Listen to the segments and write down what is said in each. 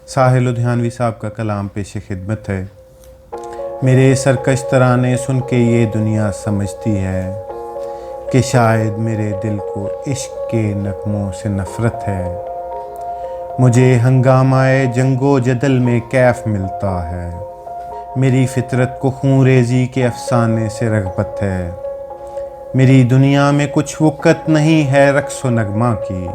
साहिल लुधियानवी साहब का कलाम पेश खिदमत है। मेरे सरकश तराने सुन के ये दुनिया समझती है कि शायद मेरे दिल को इश्क के नगमों से नफ़रत है। मुझे हंगामाए जंगो जदल में कैफ मिलता है। मेरी फितरत को खूंरेज़ी के अफसाने से रग़बत है। मेरी दुनिया में कुछ वक़्त नहीं है रक़्स व नगमा की।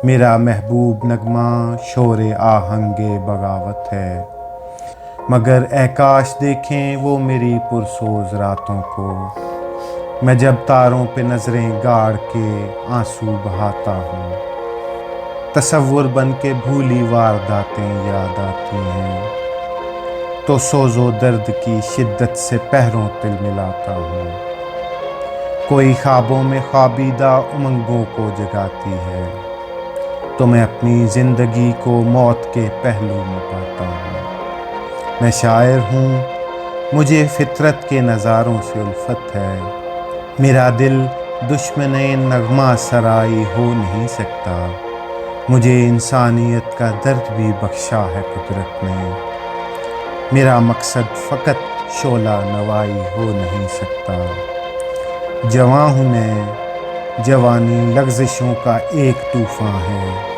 मेरा महबूब नगमा शोरे आहंगे बगावत है। मगर ए काश देखें वो मेरी पुरसोज रातों को, मैं जब तारों पे नज़रें गाड़ के आंसू बहाता हूँ। तसव्वुर बन के भूली वारदातें याद आती हैं, तो सोज़ो दर्द की शिद्दत से पहरों तिल मिलाता हूँ। कोई ख्वाबों में ख्वाबीदा उमंगों को जगाती है, तो मैं अपनी ज़िंदगी को मौत के पहलू में पाता हूँ। मैं शायर हूँ, मुझे फितरत के नज़ारों से उल्फत है। मेरा दिल दुश्मने नगमा सराई हो नहीं सकता। मुझे इंसानियत का दर्द भी बख्शा है कुदरत ने। मेरा मकसद फ़कत शोला नवाई हो नहीं सकता। जवां हूँ मैं, जवानी लग़ज़िशों का एक तूफ़ान है।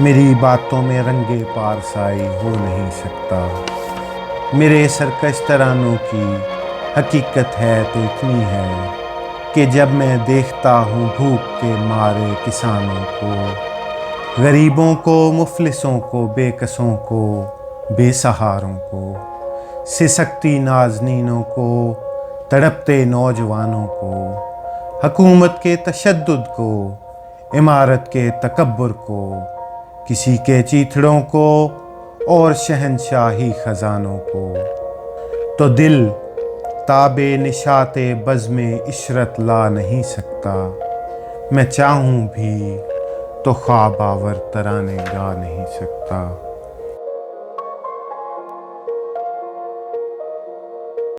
मेरी बातों में रंगे पारसाई हो नहीं सकता। मेरे सरकश तरानों की हकीकत है तो इतनी है कि जब मैं देखता हूँ भूख के मारे किसानों को, गरीबों को, मुफलिसों को, बेकसों को, बेसहारों को, सिसकती नाज़नीनों को, तड़पते नौजवानों को, हुकूमत के तशद्दुद को, इमारत के तकब्बुर को, किसी के चीथड़ों को और शहनशाही ख़ज़ानों को, तो दिल ताबे निशाते बज़्मे इशरत ला नहीं सकता। मैं चाहूँ भी तो ख्वाब आवर तराने गा नहीं सकता।